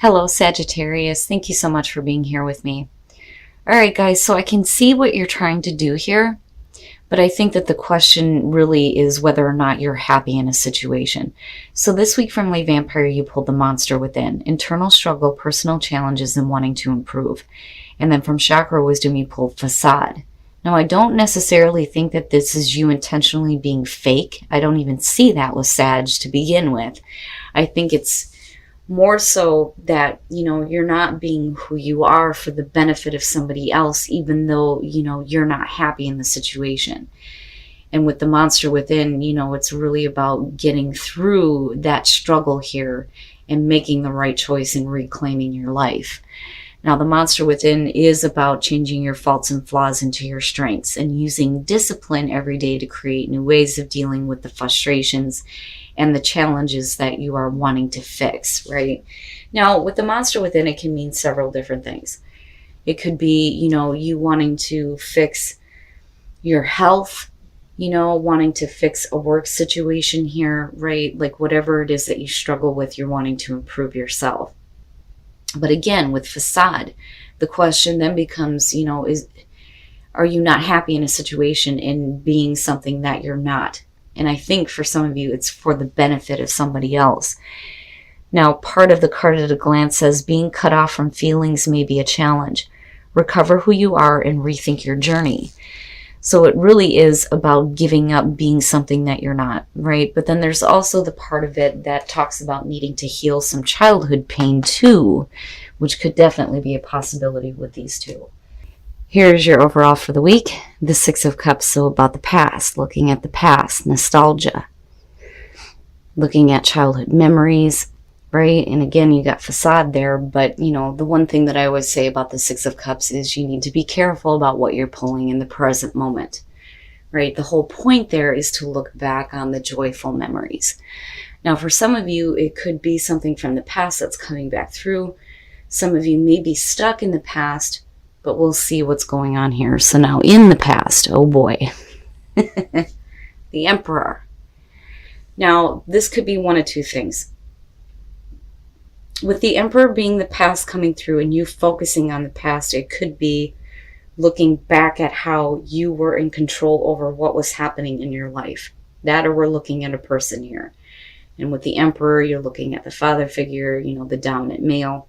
Hello, Sagittarius. Thank you so much for being here with me. All right, guys, so I can see what you're trying to do here, but I think that the question really is whether or not you're happy in a situation. So this week from Lay Vampire, you pulled the monster within, internal struggle, personal challenges, and wanting to improve. And then from Chakra Wisdom, you pulled facade. Now, I don't necessarily think that this is you intentionally being fake. I don't even see that with Sag to begin with. I think it's more so that, you're not being who you are for the benefit of somebody else, even though, you're not happy in the situation. And with the monster within, it's really about getting through that struggle here and making the right choice and reclaiming your life. Now, the monster within is about changing your faults and flaws into your strengths and using discipline every day to create new ways of dealing with the frustrations and the challenges that you are wanting to fix, right? Now, with the monster within, it can mean several different things. It could be, you wanting to fix your health, wanting to fix a work situation here, right? Like whatever it is that you struggle with, you're wanting to improve yourself. But again, with facade, the question then becomes, are you not happy in a situation in being something that you're not? And I think for some of you, it's for the benefit of somebody else. Now, part of the card at a glance says being cut off from feelings may be a challenge. Recover who you are and rethink your journey. So it really is about giving up being something that you're not, right? But then there's also the part of it that talks about needing to heal some childhood pain too, which could definitely be a possibility with these two. Here's your overall for the week. The Six of Cups, so about the past, looking at the past, nostalgia, looking at childhood memories, right? And again, you got facade there, but the one thing that I always say about the Six of Cups is you need to be careful about what you're pulling in the present moment, right? The whole point there is to look back on the joyful memories. Now, for some of you, it could be something from the past that's coming back through. Some of you may be stuck in the past, but we'll see what's going on here. So now in the past, oh boy, the Emperor. Now, this could be one of two things. With the Emperor being the past coming through and you focusing on the past, it could be looking back at how you were in control over what was happening in your life. That, or we're looking at a person here. And with the Emperor, you're looking at the father figure, the dominant male.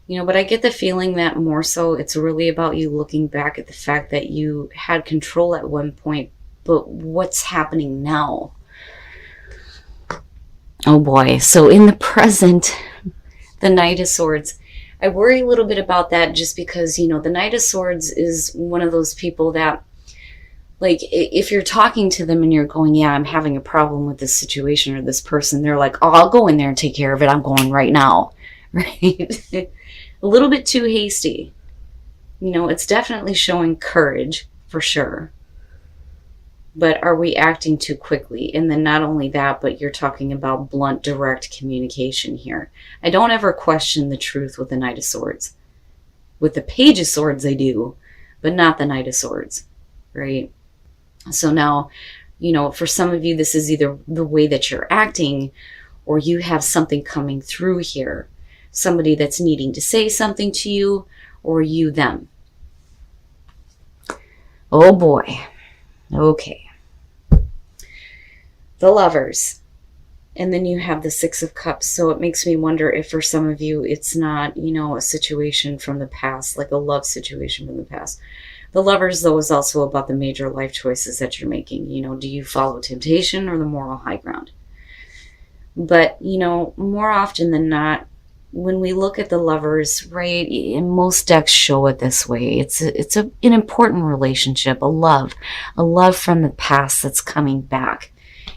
But I get the feeling that more so it's really about you looking back at the fact that you had control at one point, but what's happening now? Oh boy. So in the present, the Knight of Swords, I worry a little bit about that just because, the Knight of Swords is one of those people that, like, if you're talking to them and you're going, yeah, I'm having a problem with this situation or this person, they're like, oh, I'll go in there and take care of it. I'm going right now, right? A little bit too hasty. It's definitely showing courage for sure. But are we acting too quickly? And then not only that, but you're talking about blunt, direct communication here. I don't ever question the truth with the Knight of Swords. With the Page of Swords, I do, but not the Knight of Swords, right? So now, for some of you, this is either the way that you're acting or you have something coming through here. Somebody that's needing to say something to you, or you them. Oh boy. Okay. The Lovers. And then you have the Six of Cups. So it makes me wonder if for some of you it's not, a situation from the past, like a love situation from the past. The Lovers, though, is also about the major life choices that you're making. Do you follow temptation or the moral high ground? But, more often than not, when we look at the Lovers, right, and most decks show it this way, it's an important relationship, a love from the past that's coming back.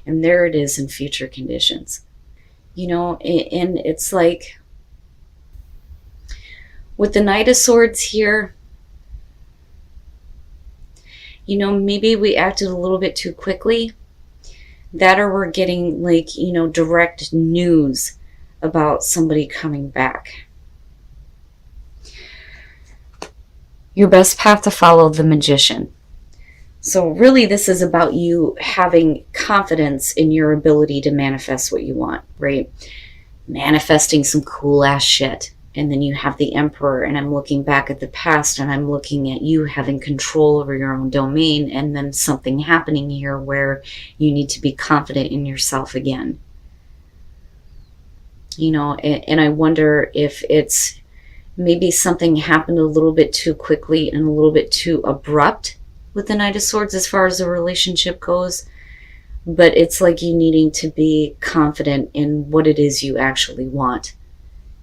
And there it is in future conditions. And it's like, with the Knight of Swords here, maybe we acted a little bit too quickly. That, or we're getting, like, direct news about somebody coming back. Your best path to follow, the Magician. So really this is about you having confidence in your ability to manifest what you want, right? manifesting some cool ass shit. And then you have the Emperor, and I'm looking back at the past, and I'm looking at you having control over your own domain, and then something happening here where you need to be confident in yourself again. You know, and I wonder if it's maybe something happened a little bit too quickly and a little bit too abrupt with the Knight of Swords as far as the relationship goes. But it's like you needing to be confident in what it is you actually want.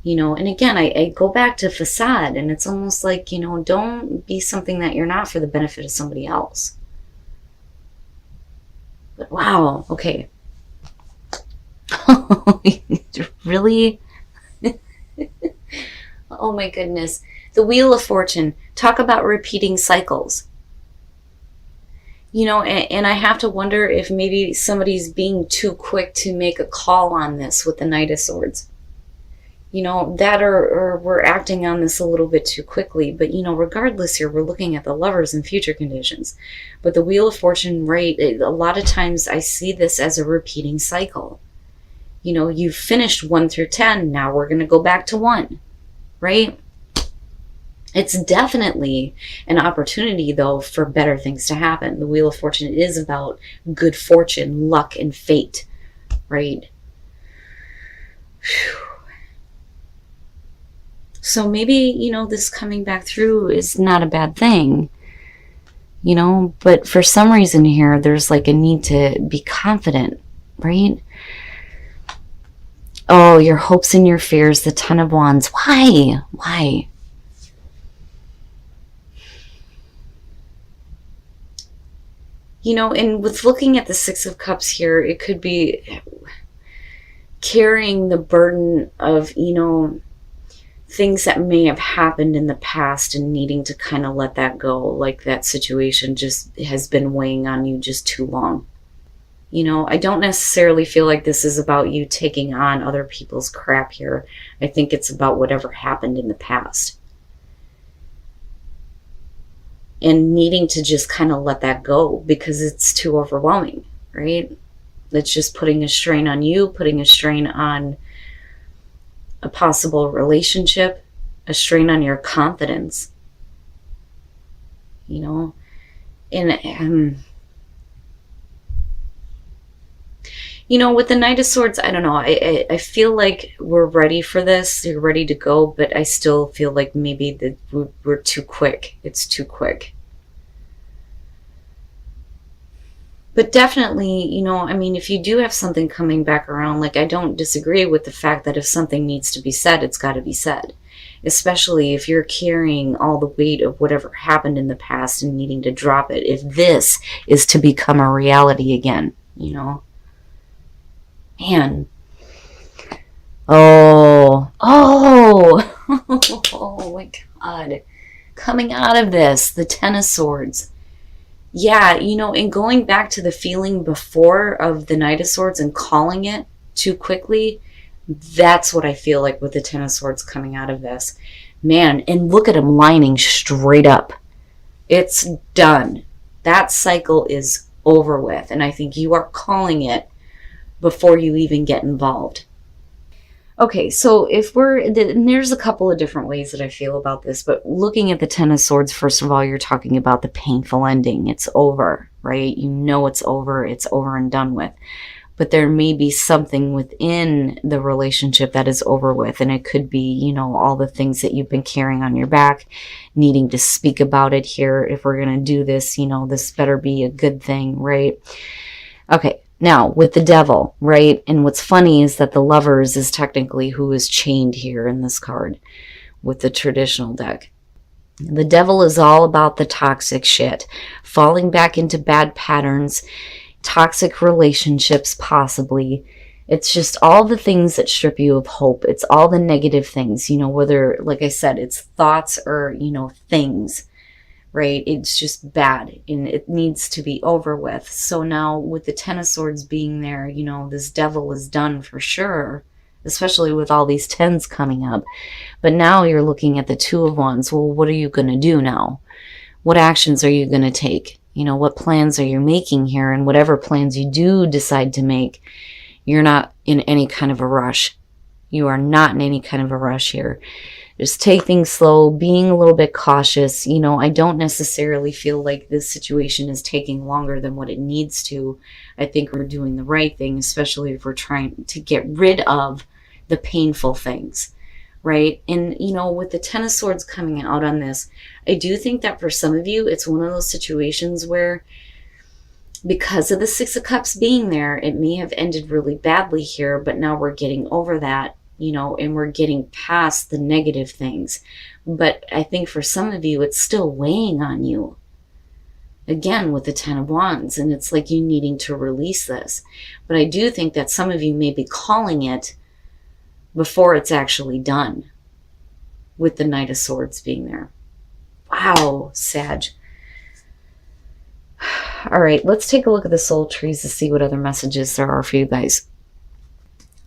You know, and again, I go back to facade, and it's almost like, you know, don't be something that you're not for the benefit of somebody else. But wow, okay. Really? Oh my goodness. The Wheel of Fortune. Talk about repeating cycles. You know, and I have to wonder if maybe somebody's being too quick to make a call on this with the Knight of Swords. You know, that or we're acting on this a little bit too quickly. But, you know, regardless here, we're looking at the Lovers and future conditions. But the Wheel of Fortune, right, a lot of times I see this as a repeating cycle. You know, you've finished 1 through 10. Now we're going to go back to 1, right? It's definitely an opportunity, though, for better things to happen. The Wheel of Fortune is about good fortune, luck, and fate, right? Whew. So maybe, you know, this coming back through is not a bad thing, you know, but for some reason here, there's like a need to be confident, right? Oh, your hopes and your fears, the Ten of Wands. Why? Why? You know, and with looking at the Six of Cups here, it could be carrying the burden of, you know, things that may have happened in the past and needing to kind of let that go. Like that situation just has been weighing on you just too long. You know, I don't necessarily feel like this is about you taking on other people's crap here. I think it's about whatever happened in the past. And needing to just kind of let that go because it's too overwhelming, right? It's just putting a strain on you, putting a strain on a possible relationship, a strain on your confidence, you know. And you know, with the Knight of Swords, I don't know, I feel like we're ready for this, you're ready to go, but I still feel like maybe that we're too quick. It's too quick. But definitely, you know, I mean, if you do have something coming back around, like I don't disagree with the fact that if something needs to be said, it's got to be said. Especially if you're carrying all the weight of whatever happened in the past and needing to drop it. If this is to become a reality again, you know. Man. Oh. Oh my God. Coming out of this, the Ten of Swords. Yeah, you know, and going back to the feeling before of the Knight of Swords and calling it too quickly, that's what I feel like with the Ten of Swords coming out of this. Man, and look at him lining straight up. It's done. That cycle is over with, and I think you are calling it before you even get involved. Okay, so if and there's a couple of different ways that I feel about this, but looking at the Ten of Swords, first of all, you're talking about the painful ending. It's over, right? You know it's over and done with. But there may be something within the relationship that is over with, and it could be, you know, all the things that you've been carrying on your back, needing to speak about it here. If we're going to do this, you know, this better be a good thing, right? Okay. Now, with the Devil, right? And what's funny is that the Lovers is technically who is chained here in this card with the traditional deck. The Devil is all about the toxic shit, falling back into bad patterns, toxic relationships possibly. It's just all the things that strip you of hope. It's all the negative things, you know, whether, like I said, it's thoughts or, you know, things. Right? It's just bad and it needs to be over with. So now with the Ten of Swords being there, you know, this Devil is done for sure, especially with all these tens coming up. But now you're looking at the Two of Wands. Well, what are you going to do now? What actions are you going to take? You know, what plans are you making here? And whatever plans you do decide to make, you're not in any kind of a rush. You are not in any kind of a rush here. Just take things slow, being a little bit cautious. You know, I don't necessarily feel like this situation is taking longer than what it needs to. I think we're doing the right thing, especially if we're trying to get rid of the painful things, right? And, you know, with the Ten of Swords coming out on this, I do think that for some of you, it's one of those situations where because of the Six of Cups being there, it may have ended really badly here, but now we're getting over that, you know, and we're getting past the negative things. But I think for some of you, it's still weighing on you. Again, with the Ten of Wands, and it's like you needing to release this. But I do think that some of you may be calling it before it's actually done, with the Knight of Swords being there. Wow, Sag. All right, let's take a look at the soul trees to see what other messages there are for you guys.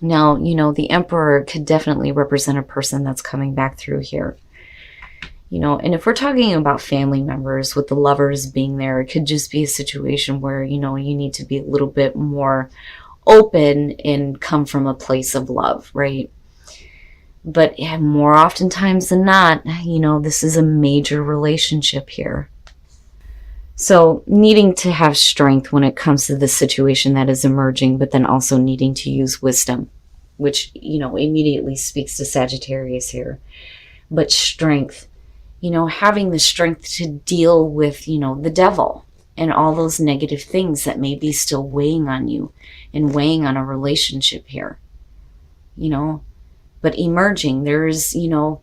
Now, you know, the Emperor could definitely represent a person that's coming back through here. You know, and if we're talking about family members with the Lovers being there, it could just be a situation where, you know, you need to be a little bit more open and come from a place of love, right? But yeah, more oftentimes than not, you know, this is a major relationship here. So needing to have strength when it comes to the situation that is emerging, but then also needing to use wisdom, which, you know, immediately speaks to Sagittarius here. But strength, you know, having the strength to deal with, you know, the devil and all those negative things that may be still weighing on you and weighing on a relationship here, you know. But emerging, there's, you know,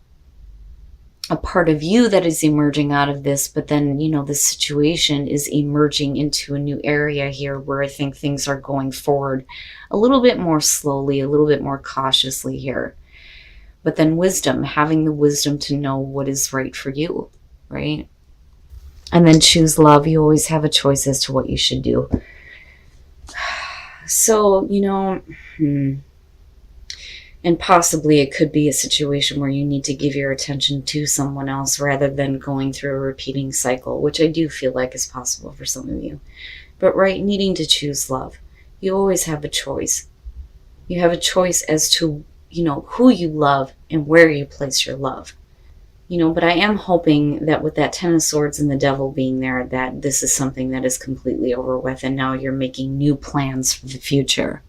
a part of you that is emerging out of this, but then, you know, the situation is emerging into a new area here where I think things are going forward a little bit more slowly, a little bit more cautiously here. But then wisdom, having the wisdom to know what is right for you, right? And then choose love. You always have a choice as to what you should do. So, you know, and possibly it could be a situation where you need to give your attention to someone else rather than going through a repeating cycle, which I do feel like is possible for some of you. But right, needing to choose love. You always have a choice. You have a choice as to, you know, who you love and where you place your love. You know, but I am hoping that with that Ten of Swords and the Devil being there, that this is something that is completely over with and now you're making new plans for the future.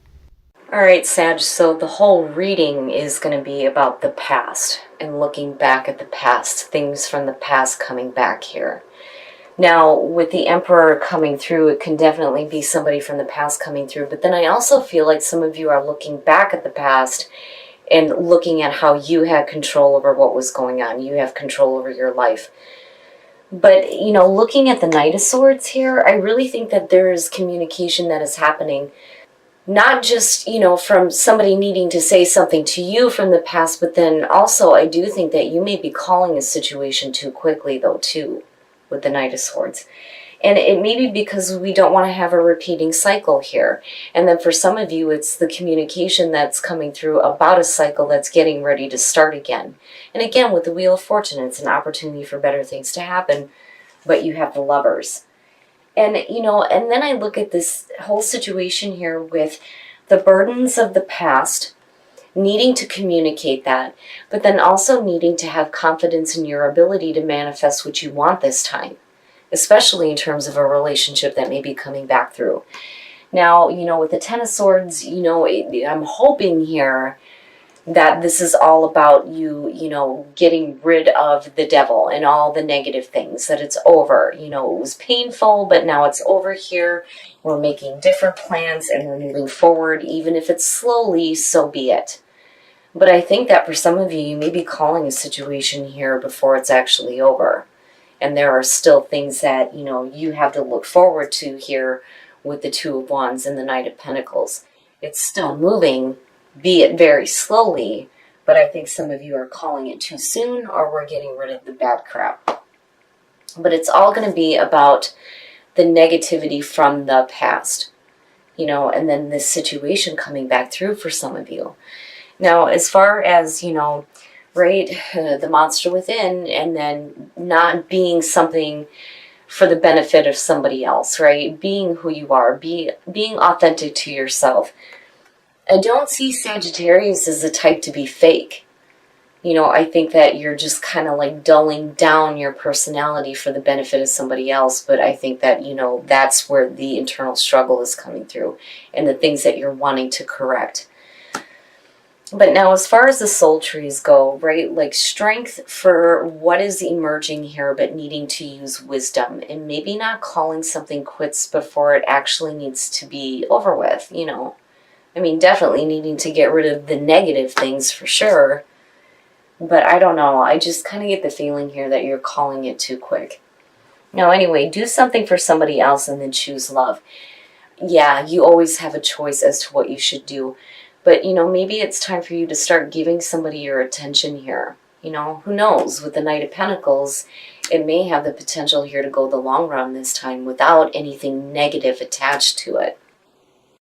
All right, Sag, so the whole reading is going to be about the past and looking back at the past, things from the past coming back here. Now, with the Emperor coming through, it can definitely be somebody from the past coming through, but then I also feel like some of you are looking back at the past and looking at how you had control over what was going on. You have control over your life. But, you know, looking at the Knight of Swords here, I really think that there is communication that is happening. Not just, you know, from somebody needing to say something to you from the past, but then also I do think that you may be calling a situation too quickly, though, too, with the Knight of Swords. And it may be because we don't want to have a repeating cycle here. And then for some of you, it's the communication that's coming through about a cycle that's getting ready to start again. And again, with the Wheel of Fortune, it's an opportunity for better things to happen, but you have the Lovers. And, you know, and then I look at this whole situation here with the burdens of the past, needing to communicate that, but then also needing to have confidence in your ability to manifest what you want this time, especially in terms of a relationship that may be coming back through. Now, you know, with the Ten of Swords, you know, I'm hoping here that this is all about you, you know, getting rid of the devil and all the negative things, that it's over. You know, it was painful, but now it's over here. We're making different plans and we're moving forward. Even if it's slowly, so be it. But I think that for some of you, you may be calling a situation here before it's actually over. And there are still things that, you know, you have to look forward to here with the Two of Wands and the Knight of Pentacles. It's still moving, be it very slowly, but I think some of you are calling it too soon or we're getting rid of the bad crap. But it's all going to be about the negativity from the past, you know, and then this situation coming back through for some of you. Now, as far as, you know, right, the monster within and then not being something for the benefit of somebody else, right? Being who you are, being authentic to yourself. I don't see Sagittarius as the type to be fake. You know, I think that you're just kind of like dulling down your personality for the benefit of somebody else. But I think that, you know, that's where the internal struggle is coming through and the things that you're wanting to correct. But now, as far as the soul trees go, right, like strength for what is emerging here, but needing to use wisdom and maybe not calling something quits before it actually needs to be over with, you know. I mean, definitely needing to get rid of the negative things for sure. But I don't know. I just kind of get the feeling here that you're calling it too quick. Now, anyway, do something for somebody else and then choose love. Yeah, you always have a choice as to what you should do. But, you know, maybe it's time for you to start giving somebody your attention here. You know, who knows? With the Knight of Pentacles, it may have the potential here to go the long run this time without anything negative attached to it.